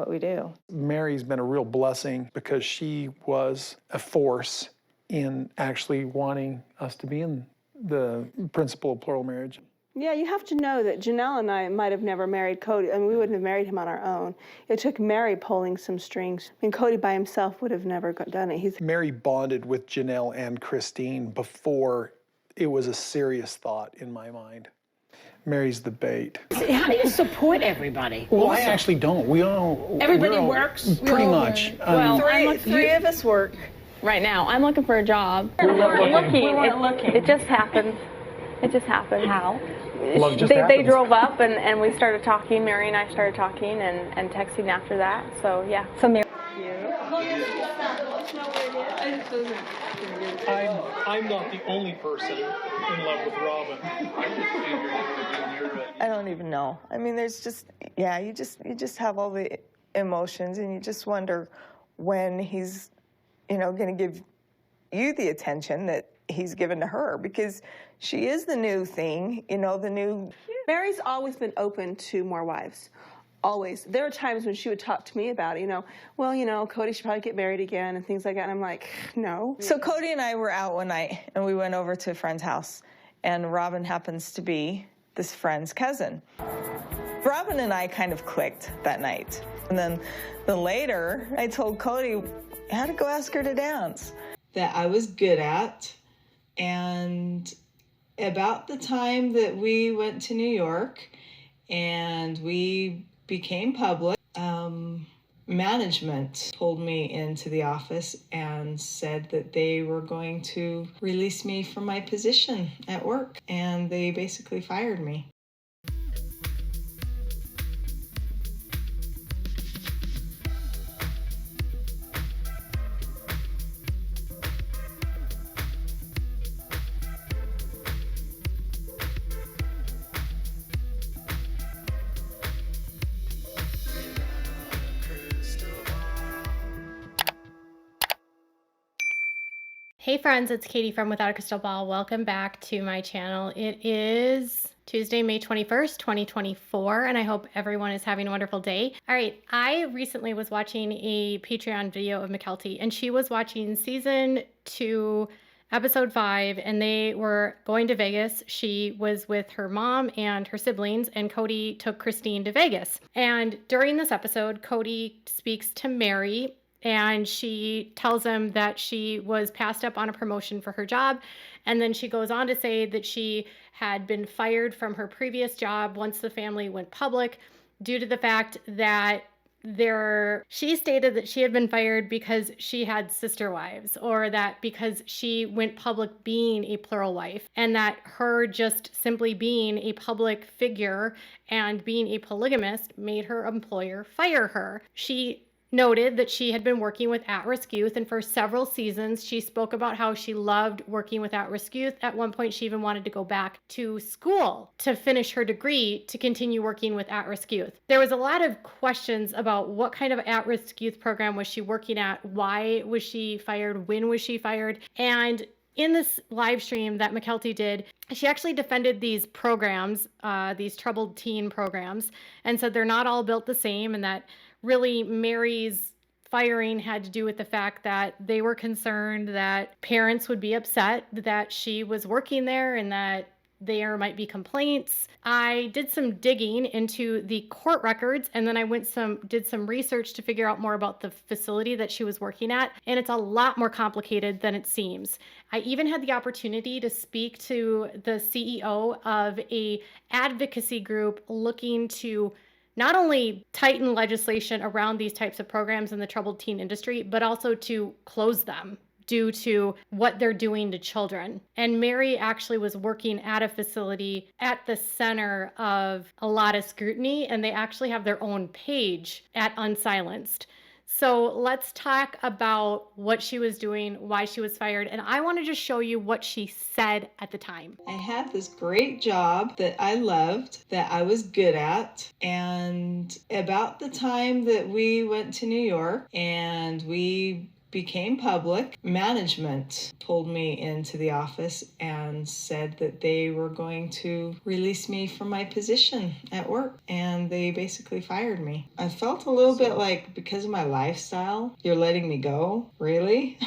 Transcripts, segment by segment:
what we do. Meri's been a real blessing because she was a force in actually wanting us to be in the principle of plural marriage. Yeah, you have to know that Janelle and I might have never married Cody. I mean, we wouldn't have married him on our own. It took Meri pulling some strings. I mean, Cody by himself would have never done it. Meri bonded with Janelle and Christine before it was a serious thought in my mind. Meri's the bait. How do you support everybody? Well, I actually don't. Everybody works? Pretty much. Well, three of us work right now. I'm looking for a job. We weren't looking. It just happened. It just happened. How? They drove up and we started talking. Meri and I started talking and texting after that. So yeah. So Meri. I'm not the only person in love with Robin. I don't even know. I mean, there's just, yeah, you just have all the emotions, and you just wonder when he's, going to give you the attention that he's given to her, because she is the new thing, the new. Meri's always been open to more wives. Always. There are times when she would talk to me about it, well, Cody should probably get married again and things like that. And I'm like, no. So Cody and I were out one night, and we went over to a friend's house, and Robin happens to be this friend's cousin. Robin and I kind of clicked that night. And then later, I told Cody, I had to go ask her to dance. That I was good at. And about the time that we went to New York and we became public, management pulled me into the office and said that they were going to release me from my position at work, and they basically fired me. Hey friends, it's Katie from Without a Crystal Ball. Welcome back to my channel. It is Tuesday, May 21st, 2024, and I hope everyone is having a wonderful day. All right, I recently was watching a Patreon video of McKelty, and she was watching season 2, episode 5, and they were going to Vegas. She was with her mom and her siblings, and Cody took Christine to Vegas. And during this episode, Cody speaks to Meri, and she tells him that she was passed up on a promotion for her job. And then she goes on to say that she had been fired from her previous job once the family went public due to the fact that she stated that she had been fired because she had sister wives, or that because she went public being a plural wife, and that her just simply being a public figure and being a polygamist made her employer fire her. She noted that she had been working with at-risk youth, and for several seasons she spoke about how she loved working with at-risk youth. At one point she even wanted to go back to school to finish her degree to continue working with at-risk youth. There was a lot of questions about what kind of at-risk youth program was she working at, why was she fired, when was she fired, and in this live stream that McKelty did, she actually defended these programs, these troubled teen programs, and said they're not all built the same, and that really Meri's firing had to do with the fact that they were concerned that parents would be upset that she was working there and that there might be complaints. I did some digging into the court records, and then I did some research to figure out more about the facility that she was working at, and it's a lot more complicated than it seems. I even had the opportunity to speak to the CEO of a advocacy group looking to not only tighten legislation around these types of programs in the troubled teen industry, but also to close them due to what they're doing to children. And Meri actually was working at a facility at the center of a lot of scrutiny, and they actually have their own page at Unsilenced. So let's talk about what she was doing, why she was fired, and I want to just show you what she said at the time. I had this great job that I loved, that I was good at, and about the time that we went to New York and we became public, management pulled me into the office and said that they were going to release me from my position at work, and they basically fired me. I felt a little bit like, because of my lifestyle, you're letting me go? Really?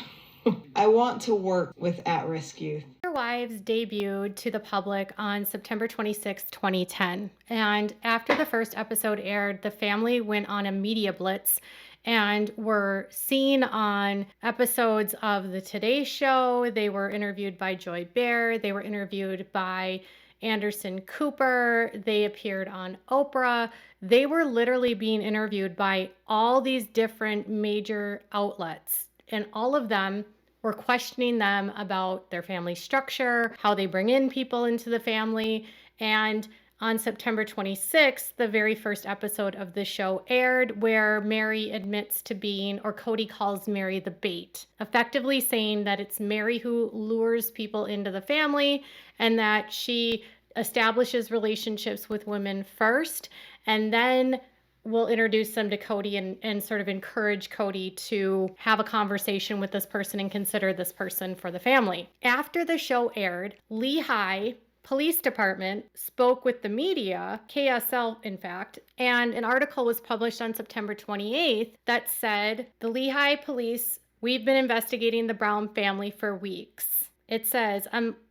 I want to work with at-risk youth. Wives debuted to the public on September 26, 2010. And after the first episode aired, the family went on a media blitz and were seen on episodes of The Today Show. They were interviewed by Joy Behar. They were interviewed by Anderson Cooper. They appeared on Oprah. They were literally being interviewed by all these different major outlets, and all of them were questioning them about their family structure, how they bring in people into the family. And on September 26th, the very first episode of the show aired, where Meri admits to being, or Cody calls Meri the bait, effectively saying that it's Meri who lures people into the family and that she establishes relationships with women first, and then will introduce them to Cody and sort of encourage Cody to have a conversation with this person and consider this person for the family. After the show aired, Lehigh Police Department spoke with the media, KSL in fact, and an article was published on September 28th that said, the Lehigh Police, we've been investigating the Brown family for weeks. It says,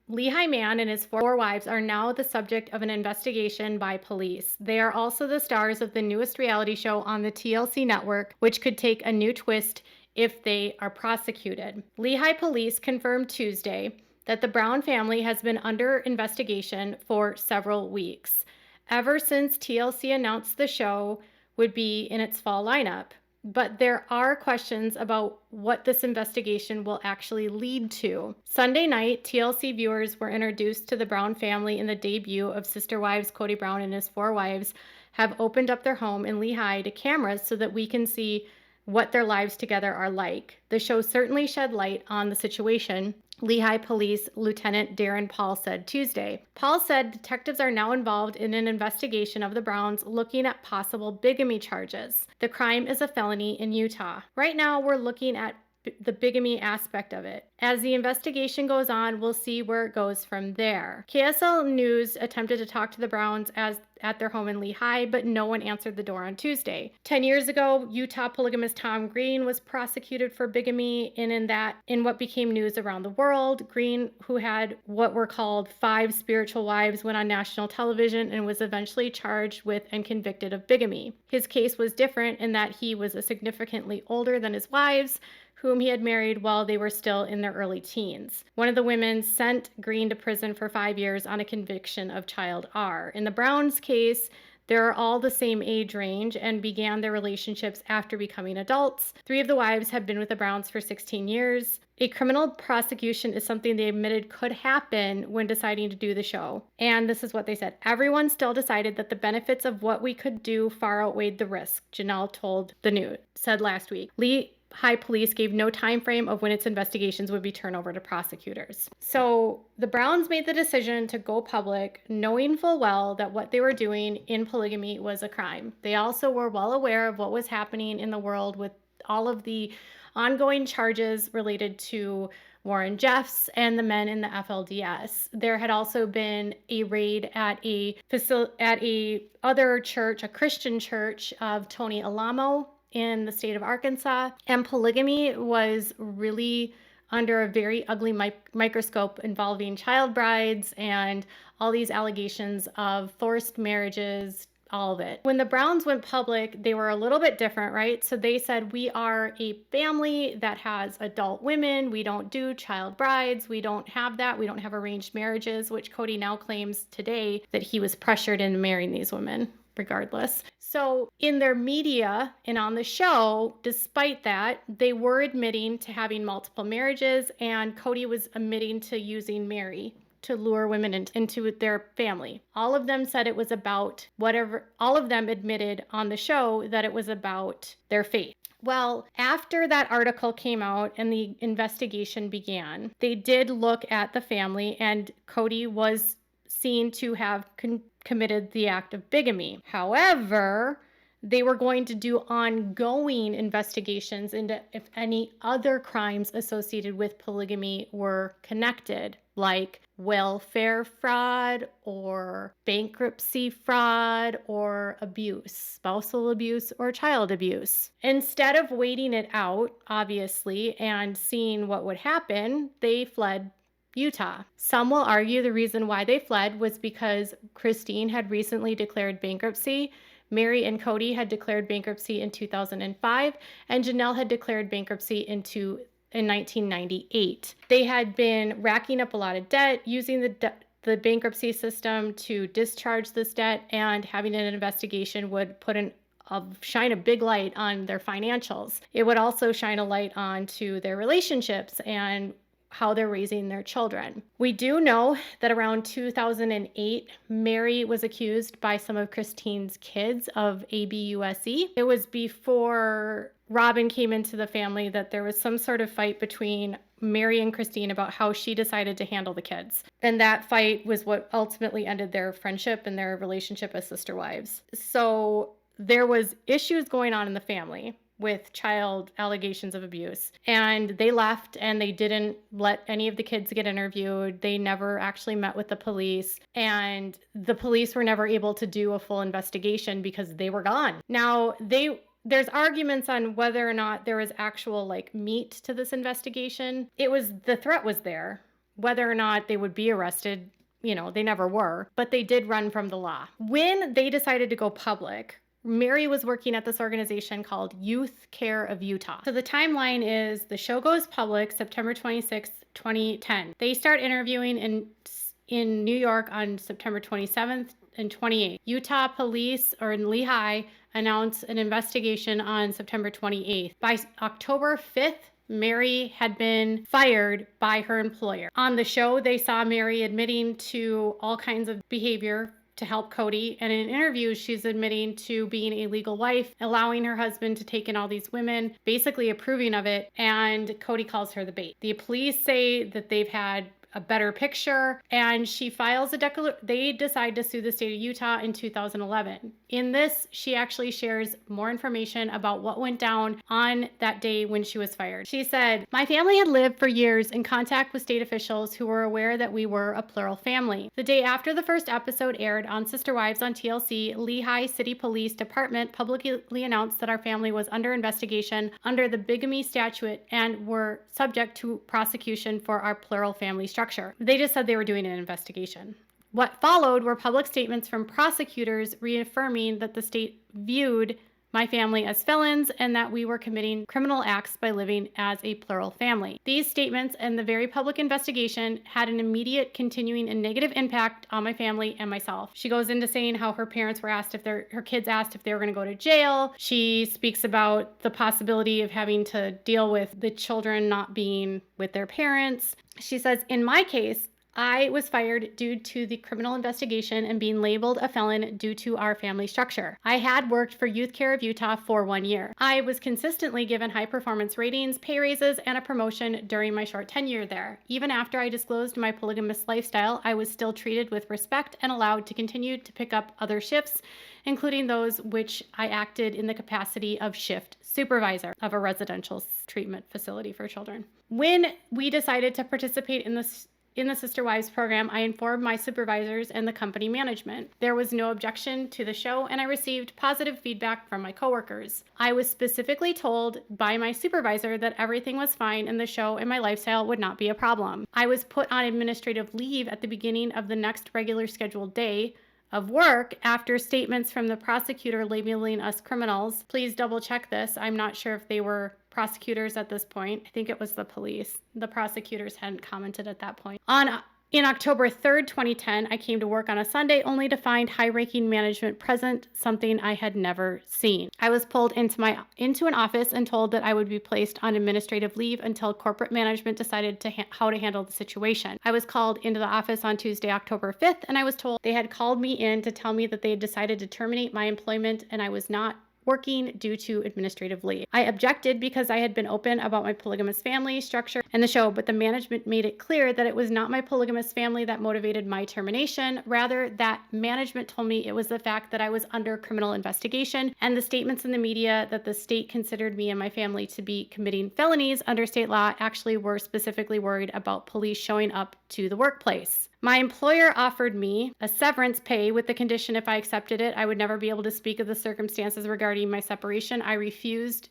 Lehigh man and his 4 wives are now the subject of an investigation by police. They are also the stars of the newest reality show on the TLC network, which could take a new twist if they are prosecuted. Lehigh police confirmed Tuesday that the Brown family has been under investigation for several weeks, ever since TLC announced the show would be in its fall lineup. But there are questions about what this investigation will actually lead to. Sunday night, TLC viewers were introduced to the Brown family in the debut of Sister Wives. Cody Brown and his 4 wives have opened up their home in Lehigh to cameras so that we can see what their lives together are like. The show certainly shed light on the situation, Lehigh Police Lieutenant Darren Paul said Tuesday. Paul said detectives are now involved in an investigation of the Browns looking at possible bigamy charges. The crime is a felony in Utah. Right now, we're looking at the bigamy aspect of it. As the investigation goes on, we'll see where it goes from there. KSL News attempted to talk to the Browns at their home in Lehigh, but no one answered the door on Tuesday. 10 years ago, Utah polygamist Tom Green was prosecuted for bigamy, and in what became news around the world. Green, who had what were called 5 spiritual wives, went on national television and was eventually charged with and convicted of bigamy. His case was different in that he was significantly older than his wives, whom he had married while they were still in their early teens. One of the women sent Green to prison for 5 years on a conviction of child R. In the Browns case, they're all the same age range and began their relationships after becoming adults. 3 of the wives had been with the Browns for 16 years. A criminal prosecution is something they admitted could happen when deciding to do the show. And this is what they said. Everyone still decided that the benefits of what we could do far outweighed the risk, Janelle told the News, said last week. Lehigh Police gave no time frame of when its investigations would be turned over to prosecutors. So the Browns made the decision to go public, knowing full well that what they were doing in polygamy was a crime. They also were well aware of what was happening in the world with all of the ongoing charges related to Warren Jeffs and the men in the FLDS. There had also been a raid at a other church, a Christian church of Tony Alamo in the state of Arkansas, and polygamy was really under a very ugly microscope involving child brides and all these allegations of forced marriages, all of it. When the Browns went public, they were a little bit different, right? So they said, we are a family that has adult women. We don't do child brides. We don't have that. We don't have arranged marriages, which Cody now claims today that he was pressured into marrying these women regardless. So in their media and on the show, despite that, they were admitting to having multiple marriages, and Cody was admitting to using Meri to lure women into their family. All of them said it was about all of them admitted on the show that it was about their faith. Well, after that article came out and the investigation began, they did look at the family, and Cody was seen to have committed the act of bigamy. However, They were going to do ongoing investigations into if any other crimes associated with polygamy were connected, like welfare fraud or bankruptcy fraud or abuse, spousal abuse or child abuse. Instead of waiting it out, obviously, and seeing what would happen, they fled Utah. Some will argue the reason why they fled was because Christine had recently declared bankruptcy, Meri and Cody had declared bankruptcy in 2005, and Janelle had declared bankruptcy in 1998. They had been racking up a lot of debt, using the bankruptcy system to discharge this debt, and having an investigation would shine a big light on their financials. It would also shine a light onto their relationships and how they're raising their children. We do know that around 2008, Meri was accused by some of Christine's kids of abuse. It was before Robin came into the family that there was some sort of fight between Meri and Christine about how she decided to handle the kids. And that fight was what ultimately ended their friendship and their relationship as sister wives. So there was issues going on in the family with child allegations of abuse. And they left and they didn't let any of the kids get interviewed. They never actually met with the police. And the police were never able to do a full investigation because they were gone. Now, there's arguments on whether or not there was actual meat to this investigation. The threat was there. Whether or not they would be arrested, they never were, but they did run from the law. When they decided to go public, Meri was working at this organization called Youth Care of Utah. So the timeline is the show goes public September 26th, 2010. They start interviewing in New York on September 27th and 28th. Utah police or in Lehigh announced an investigation on September 28th. By October 5th, Meri had been fired by her employer. On the show, they saw Meri admitting to all kinds of behavior to help Cody, and in interviews she's admitting to being a legal wife, allowing her husband to take in all these women, basically approving of it, and Cody calls her the bait. The police say that they've had a better picture, and she files they decide to sue the state of Utah in 2011. In this, she actually shares more information about what went down on that day when she was fired. She said, "My family had lived for years in contact with state officials who were aware that we were a plural family. The day after the first episode aired on Sister Wives on TLC, Lehigh City Police Department publicly announced that our family was under investigation under the bigamy statute and were subject to prosecution for our plural family structure. They just said they were doing an investigation. What followed were public statements from prosecutors reaffirming that the state viewed my family as felons and that we were committing criminal acts by living as a plural family. These statements and the very public investigation had an immediate, continuing, and negative impact on my family and myself." She goes into saying how her kids asked if they were going to go to jail. She speaks about the possibility of having to deal with the children not being with their parents. She says, "In my case, I was fired due to the criminal investigation and being labeled a felon due to our family structure. I had worked for Youth Care of Utah for 1 year. I was consistently given high performance ratings, pay raises, and a promotion during my short tenure there. Even after I disclosed my polygamous lifestyle, I was still treated with respect and allowed to continue to pick up other shifts, including those which I acted in the capacity of shift supervisor of a residential treatment facility for children. When we decided to participate in the Sister Wives program, I informed my supervisors and the company management. There was no objection to the show, and I received positive feedback from my coworkers. I was specifically told by my supervisor that everything was fine and the show and my lifestyle would not be a problem. I was put on administrative leave at the beginning of the next regular scheduled day of work after statements from the prosecutor labeling us criminals. Please double check this. I'm not sure if they were prosecutors at this point. I think it was the police. The prosecutors hadn't commented at that point. In October 3rd, 2010, I came to work on a Sunday only to find high-ranking management present, something I had never seen. I was pulled into an office and told that I would be placed on administrative leave until corporate management decided how to handle the situation. I was called into the office on Tuesday, October 5th, and I was told they had called me in to tell me that they had decided to terminate my employment and I was not working due to administrative leave. I objected because I had been open about my polygamous family structure in the show, but the management made it clear that it was not my polygamous family that motivated my termination. Rather, that management told me it was the fact that I was under criminal investigation and the statements in the media that the state considered me and my family to be committing felonies under state law actually were specifically worried about police showing up to the workplace. My employer offered me a severance pay with the condition if I accepted it, I would never be able to speak of the circumstances regarding my separation. I refused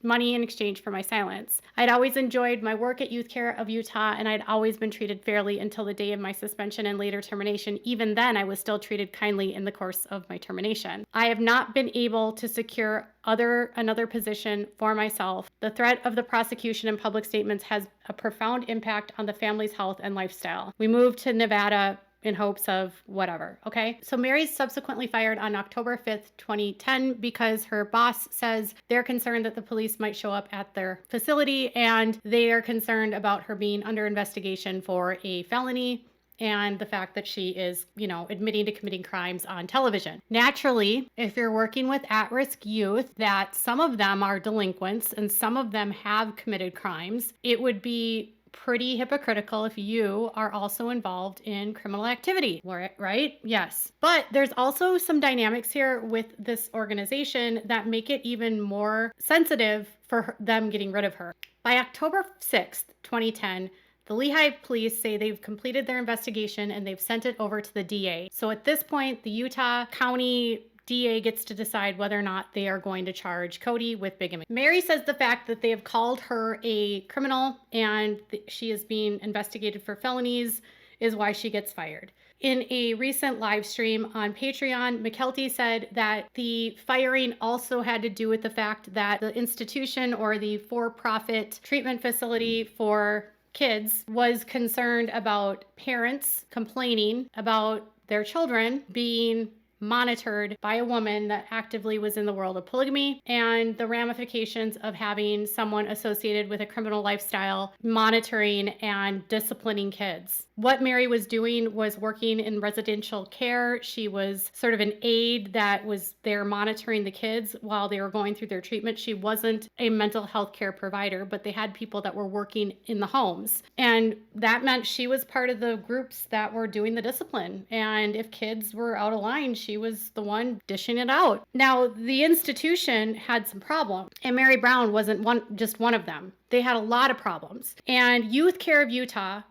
money in exchange for my silence. I'd always enjoyed my work at Youth Care of Utah, and I'd always been treated fairly until the day of my suspension and later termination. Even then, I was still treated kindly in the course of my termination. I have not been able to secure another position for myself. The threat of the prosecution and public statements has a profound impact on the family's health and lifestyle. We moved to Nevada in hopes of whatever, okay? So Meri's subsequently fired on October 5th, 2010, because her boss says they're concerned that the police might show up at their facility, and they are concerned about her being under investigation for a felony and the fact that she is, admitting to committing crimes on television. Naturally, if you're working with at-risk youth, that some of them are delinquents and some of them have committed crimes, it would be pretty hypocritical if you are also involved in criminal activity, right? Yes. But there's also some dynamics here with this organization that make it even more sensitive for them getting rid of her. By October 6th, 2010, the Lehigh police say they've completed their investigation and they've sent it over to the DA. So at this point, the Utah County DA gets to decide whether or not they are going to charge Cody with bigamy. Meri says the fact that they have called her a criminal and she is being investigated for felonies is why she gets fired. In a recent live stream on Patreon, McKelty said that the firing also had to do with the fact that the institution or the for-profit treatment facility for kids was concerned about parents complaining about their children being monitored by a woman that actively was in the world of polygamy and the ramifications of having someone associated with a criminal lifestyle monitoring and disciplining kids. What Meri was doing was working in residential care. She was sort of an aide that was there monitoring the kids while they were going through their treatment. She wasn't a mental health care provider, but they had people that were working in the homes. And that meant she was part of the groups that were doing the discipline. And if kids were out of line, she was the one dishing it out. Now, the institution had some problems, and Meri Brown wasn't just one of them. They had a lot of problems. And Youth Care of Utah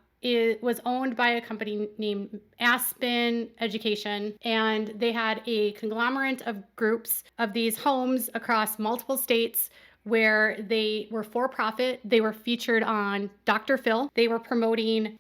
was owned by a company named Aspen Education, and they had a conglomerate of groups of these homes across multiple states where they were for-profit. They were featured on Dr. Phil. They were promoting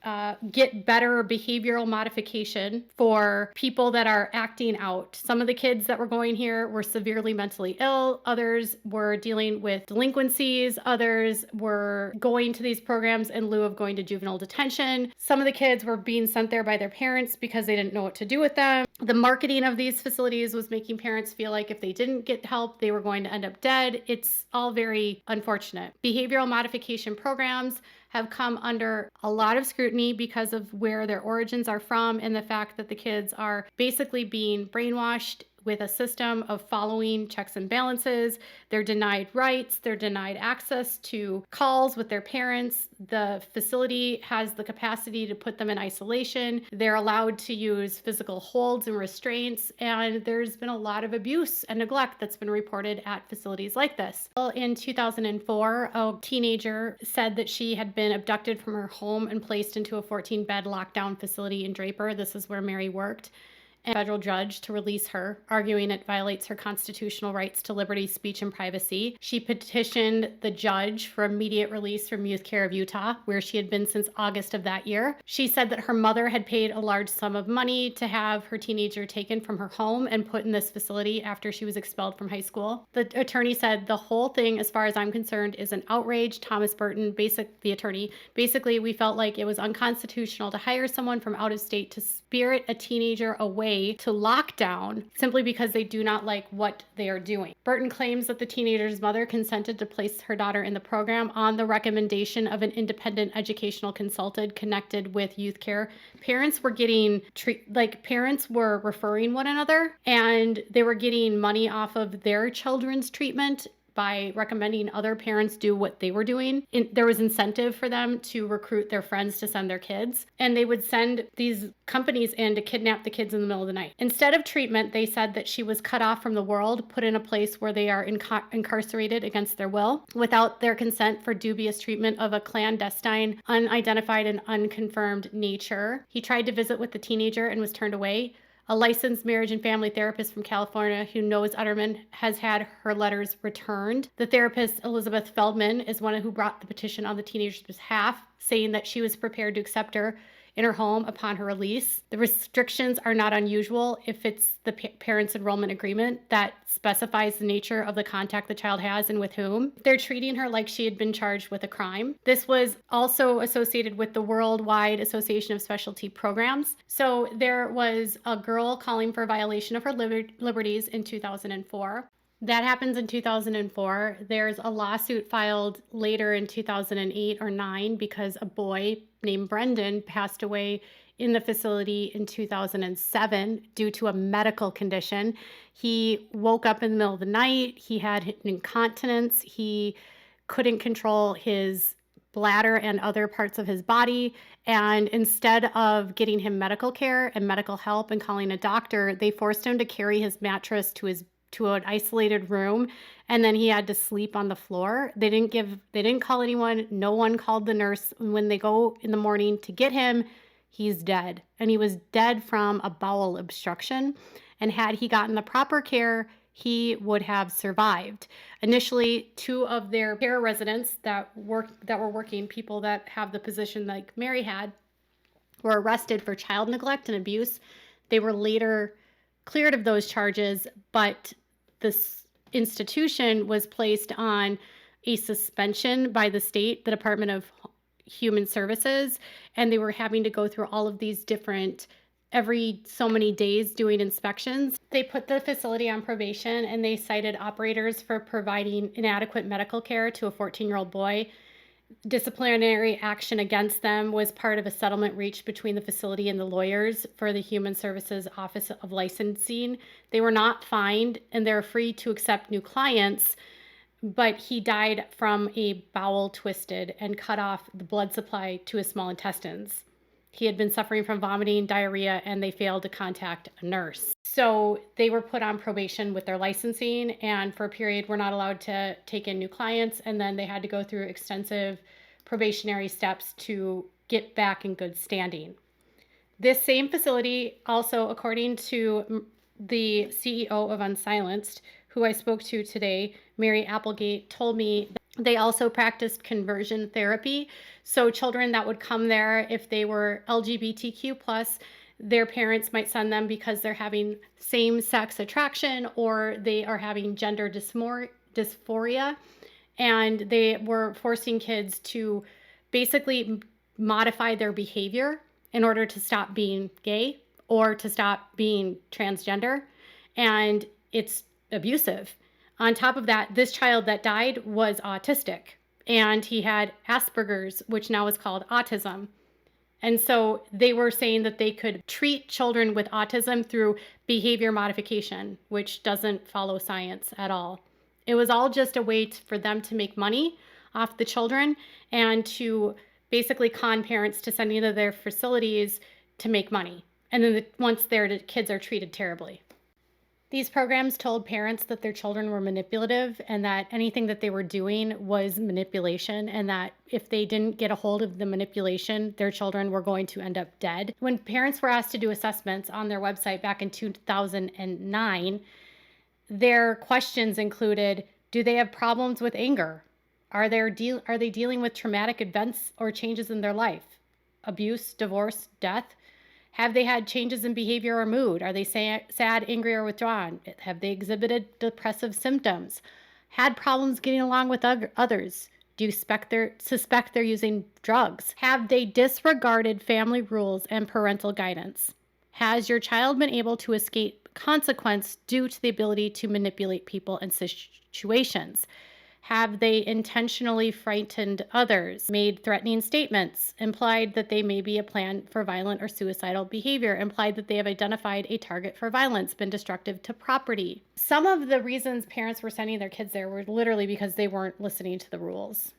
get better behavioral modification for people that are acting out. Some of the kids that were going here were severely mentally ill. Others were dealing with delinquencies. Others were going to these programs in lieu of going to juvenile detention. Some of the kids were being sent there by their parents because they didn't know what to do with them. The marketing of these facilities was making parents feel like if they didn't get help, they were going to end up dead. It's all very unfortunate. Behavioral modification programs have come under a lot of scrutiny because of where their origins are from and the fact that the kids are basically being brainwashed with a system of following checks and balances. They're denied rights. They're denied access to calls with their parents. The facility has the capacity to put them in isolation. They're allowed to use physical holds and restraints. And there's been a lot of abuse and neglect that's been reported at facilities like this. In 2004, a teenager said that she had been abducted from her home and placed into a 14-bed lockdown facility in Draper. This is where Meri worked. A federal judge to release her, arguing it violates her constitutional rights to liberty, speech, and privacy. She petitioned the judge for immediate release from Youth Care of Utah, where she had been since August of that year. She said that her mother had paid a large sum of money to have her teenager taken from her home and put in this facility after she was expelled from high school. The attorney said the whole thing, as far as I'm concerned, is an outrage. Thomas Burton, the attorney, basically we felt like it was unconstitutional to hire someone from out of state to spirit a teenager away way to lockdown simply because they do not like what they are doing. Burton claims that the teenager's mother consented to place her daughter in the program on the recommendation of an independent educational consultant connected with youth care. Parents were getting parents were referring one another, and they were getting money off of their children's treatment by recommending other parents do what they were doing. There was incentive for them to recruit their friends to send their kids, and they would send these companies in to kidnap the kids in the middle of the night. Instead of treatment, they said that she was cut off from the world, put in a place where they are incarcerated against their will, without their consent, for dubious treatment of a clandestine, unidentified, and unconfirmed nature. He tried to visit with the teenager and was turned away. A licensed marriage and family therapist from California who knows Utterman has had her letters returned. The therapist, Elizabeth Feldman, is one who brought the petition on the teenager's behalf, saying that she was prepared to accept her in her home upon her release. The restrictions are not unusual if it's the parents' enrollment agreement that specifies the nature of the contact the child has and with whom. They're treating her like she had been charged with a crime. This was also associated with the Worldwide Association of Specialty Programs. So there was a girl calling for a violation of her liberties in 2004. That happens in 2004. There's a lawsuit filed later in 2008 or 9 because a boy named Brendan passed away in the facility in 2007 due to a medical condition. He woke up in the middle of the night. He had incontinence. He couldn't control his bladder and other parts of his body. And instead of getting him medical care and medical help and calling a doctor, they forced him to carry his mattress to an isolated room, and then he had to sleep on the floor. They didn't call anyone. No one called the nurse. When they go in the morning to get him, he's dead. And he was dead from a bowel obstruction. And had he gotten the proper care, he would have survived. Initially, 2 of their care residents that were working, people that have the position like Meri had, were arrested for child neglect and abuse. They were later cleared of those charges, but this institution was placed on a suspension by the state, the Department of Human Services, and they were having to go through all of these different, every so many days doing inspections. They put the facility on probation, and they cited operators for providing inadequate medical care to a 14-year-old boy. Disciplinary action against them was part of a settlement reached between the facility and the lawyers for the Human Services Office of Licensing. They were not fined, and they're free to accept new clients, but he died from a bowel twisted and cut off the blood supply to his small intestines. He had been suffering from vomiting, diarrhea, and they failed to contact a nurse. So they were put on probation with their licensing, and for a period were not allowed to take in new clients, and then they had to go through extensive probationary steps to get back in good standing. This same facility also, according to the CEO of Unsilenced, who I spoke to today, Meri Appelgate, told me that they also practiced conversion therapy. So children that would come there, if they were LGBTQ+, their parents might send them because they're having same-sex attraction or they are having gender dysphoria. And they were forcing kids to basically modify their behavior in order to stop being gay or to stop being transgender. And it's abusive. On top of that, this child that died was autistic, and he had Asperger's, which now is called autism. And so they were saying that they could treat children with autism through behavior modification, which doesn't follow science at all. It was all just a way for them to make money off the children and to basically con parents to send into their facilities to make money. And then once their kids are treated terribly. These programs told parents that their children were manipulative and that anything that they were doing was manipulation, and that if they didn't get a hold of the manipulation, their children were going to end up dead. When parents were asked to do assessments on their website back in 2009, their questions included, do they have problems with anger? Are they dealing with traumatic events or changes in their life? Abuse, divorce, death? Have they had changes in behavior or mood? Are they sad, angry, or withdrawn? Have they exhibited depressive symptoms? Had problems getting along with others? Do you suspect they're using drugs? Have they disregarded family rules and parental guidance? Has your child been able to escape consequence due to the ability to manipulate people and situations? Have they intentionally frightened others, made threatening statements, implied that they may be a plan for violent or suicidal behavior, implied that they have identified a target for violence, been destructive to property? Some of the reasons parents were sending their kids there were literally because they weren't listening to the rules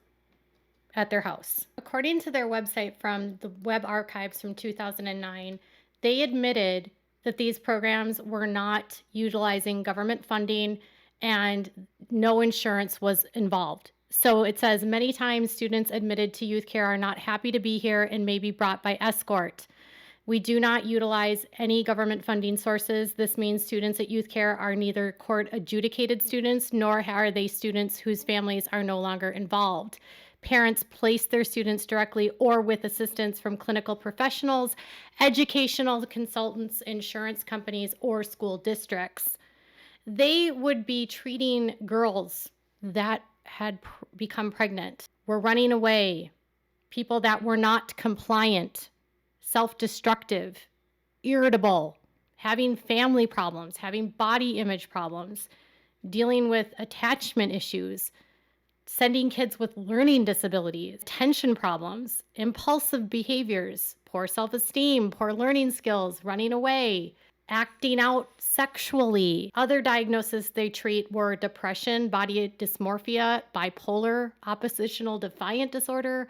at their house. According to their website from the web archives from 2009, they admitted that these programs were not utilizing government funding and no insurance was involved. So it says many times students admitted to youth care are not happy to be here and may be brought by escort. We do not utilize any government funding sources. This means students at youth care are neither court adjudicated students, nor are they students whose families are no longer involved. Parents place their students directly or with assistance from clinical professionals, educational consultants, insurance companies, or school districts. They would be treating girls that had become pregnant, were running away, people that were not compliant, self-destructive, irritable, having family problems, having body image problems, dealing with attachment issues, sending kids with learning disabilities, attention problems, impulsive behaviors, poor self-esteem, poor learning skills, running away, acting out sexually. Other diagnoses they treat were depression, body dysmorphia, bipolar, oppositional defiant disorder,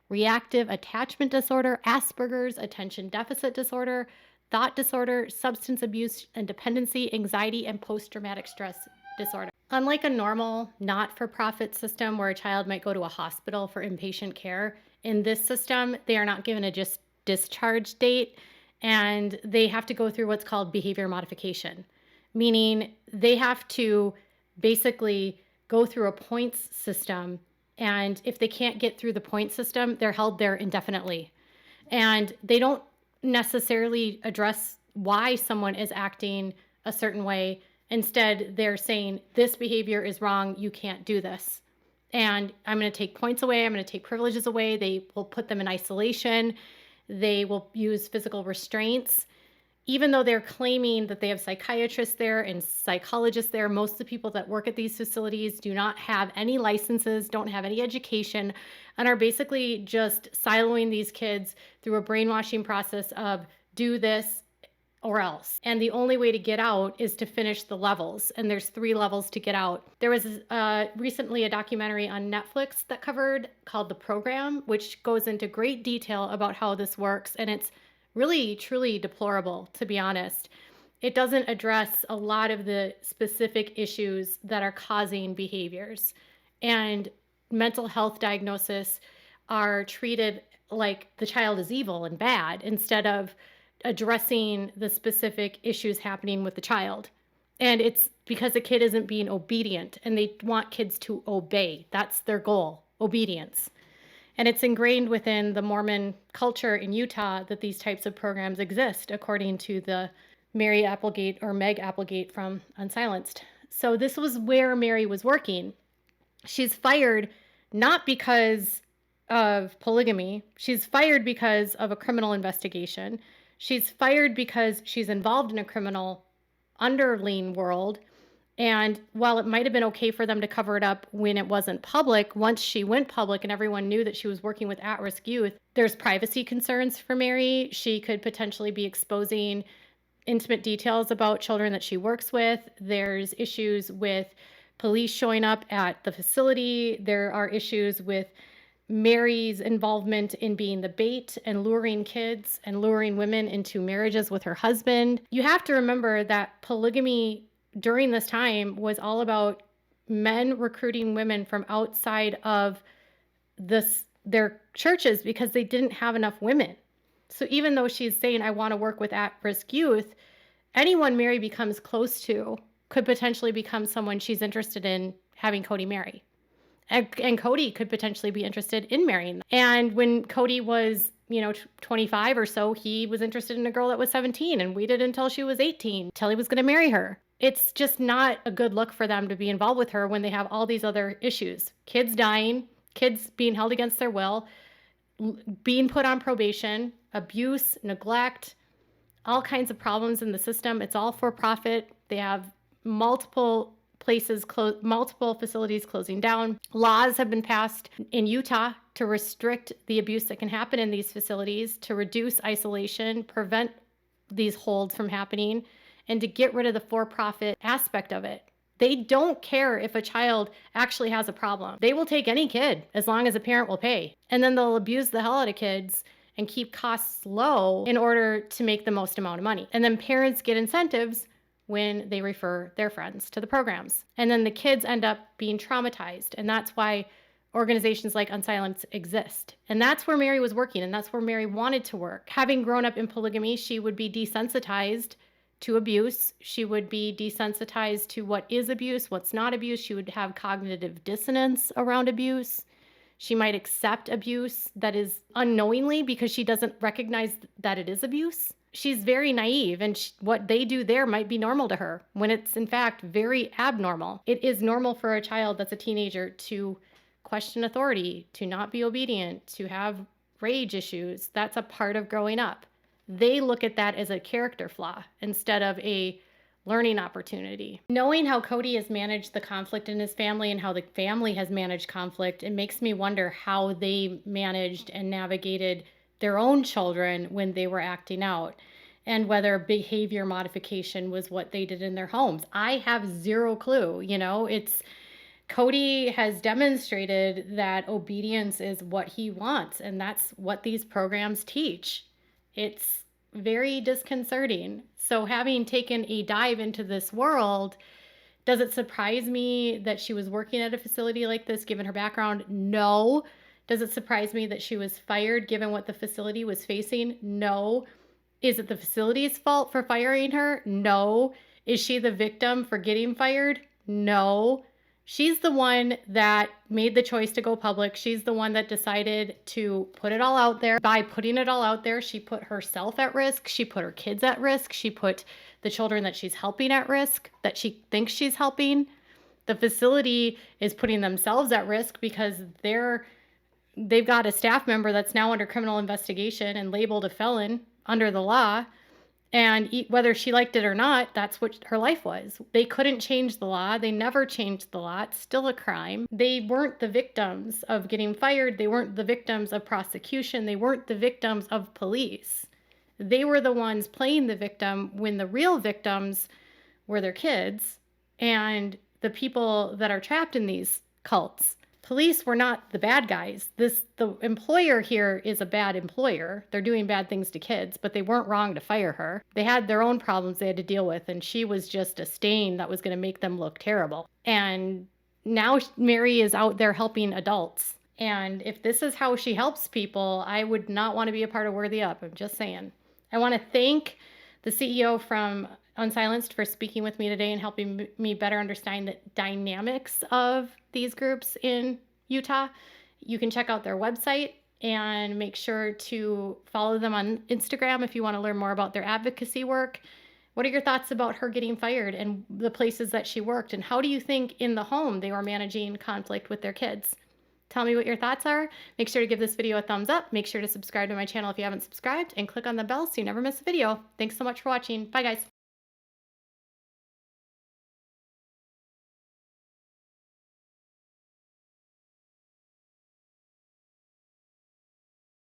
reactive attachment disorder, Asperger's, attention deficit disorder, thought disorder, substance abuse and dependency, anxiety, and post-traumatic stress disorder. Unlike a normal not-for-profit system where a child might go to a hospital for inpatient care, in this system, they are not given a discharge date, and they have to go through what's called behavior modification, meaning they have to basically go through a points system, and if they can't get through the point system, they're held there indefinitely. And they don't necessarily address why someone is acting a certain way. Instead, they're saying, this behavior is wrong, you can't do this. And I'm going to take points away, I'm going to take privileges away. They will put them in isolation. They will use physical restraints. Even though they're claiming that they have psychiatrists there and psychologists there, most of the people that work at these facilities do not have any licenses, don't have any education, and are basically just siloing these kids through a brainwashing process of do this or else. And the only way to get out is to finish the levels. And there's 3 levels to get out. There was recently a documentary on Netflix that covered called The Program, which goes into great detail about how this works. And it's really, truly deplorable, to be honest. It doesn't address a lot of the specific issues that are causing behaviors. And mental health diagnoses are treated like the child is evil and bad instead of addressing the specific issues happening with the child. And it's because the kid isn't being obedient, and they want kids to obey. That's their goal, obedience. And it's ingrained within the Mormon culture in Utah that these types of programs exist, according to the Meri Appelgate or Meg Appelgate from Unsilenced. So this was where Meri was working. She's fired not because of polygamy. She's fired because of a criminal investigation. She's fired because she's involved in a criminal underling world. And while it might have been okay for them to cover it up when it wasn't public, once she went public and everyone knew that she was working with at-risk youth, there's privacy concerns for Meri. She could potentially be exposing intimate details about children that she works with. There's issues with police showing up at the facility. There are issues with Meri's involvement in being the bait and luring kids and luring women into marriages with her husband. You have to remember that polygamy during this time was all about men recruiting women from outside of their churches because they didn't have enough women. So even though she's saying, I want to work with at-risk youth, anyone Meri becomes close to could potentially become someone she's interested in having Cody marry. And Cody could potentially be interested in marrying them. And when Cody was, 25 or so, he was interested in a girl that was 17 and waited until she was 18, until he was going to marry her. It's just not a good look for them to be involved with her when they have all these other issues. Kids dying, kids being held against their will, being put on probation, abuse, neglect, all kinds of problems in the system. It's all for profit. They have multiple multiple facilities closing down. Laws have been passed in Utah to restrict the abuse that can happen in these facilities, to reduce isolation, prevent these holds from happening, and to get rid of the for-profit aspect of it. They don't care if a child actually has a problem. They will take any kid as long as a parent will pay. And then they'll abuse the hell out of kids and keep costs low in order to make the most amount of money. And then parents get incentives when they refer their friends to the programs. And then the kids end up being traumatized. And that's why organizations like Unsilenced exist. And that's where Meri was working, and that's where Meri wanted to work. Having grown up in polygamy, she would be desensitized to abuse. She would be desensitized to what is abuse, what's not abuse. She would have cognitive dissonance around abuse. She might accept abuse that is unknowingly because she doesn't recognize that it is abuse. She's very naive, and what they do there might be normal to her when it's in fact very abnormal. It is normal for a child that's a teenager to question authority, to not be obedient, to have rage issues. That's a part of growing up. They look at that as a character flaw instead of a learning opportunity. Knowing how Cody has managed the conflict in his family and how the family has managed conflict, it makes me wonder how they managed and navigated their own children when they were acting out, and whether behavior modification was what they did in their homes. I have zero clue. Cody has demonstrated that obedience is what he wants, and that's what these programs teach. It's very disconcerting. So having taken a dive into this world, does it surprise me that she was working at a facility like this, given her background? No. Does it surprise me that she was fired, given what the facility was facing? No. Is it the facility's fault for firing her? No. Is she the victim for getting fired? No. She's the one that made the choice to go public. She's the one that decided to put it all out there. By putting it all out there, she put herself at risk. She put her kids at risk. She put the children that she's helping at risk, that she thinks she's helping. The facility is putting themselves at risk because they've got a staff member that's now under criminal investigation and labeled a felon under the law. And whether she liked it or not, that's what her life was. They couldn't change the law. They never changed the law. It's still a crime. They weren't the victims of getting fired. They weren't the victims of prosecution. They weren't the victims of police. They were the ones playing the victim when the real victims were their kids and the people that are trapped in these cults. Police were not the bad guys. The employer here is a bad employer. They're doing bad things to kids, but they weren't wrong to fire her. They had their own problems they had to deal with, and she was just a stain that was going to make them look terrible. And now Meri is out there helping adults. And if this is how she helps people, I would not want to be a part of Worthy Up. I'm just saying. I want to thank the CEO from Unsilenced for speaking with me today and helping me better understand the dynamics of these groups in Utah. You can check out their website and make sure to follow them on Instagram if you want to learn more about their advocacy work. What are your thoughts about her getting fired and the places that she worked? And how do you think in the home they were managing conflict with their kids? Tell me what your thoughts are. Make sure to give this video a thumbs up. Make sure to subscribe to my channel if you haven't subscribed, and click on the bell so you never miss a video. Thanks so much for watching. Bye, guys.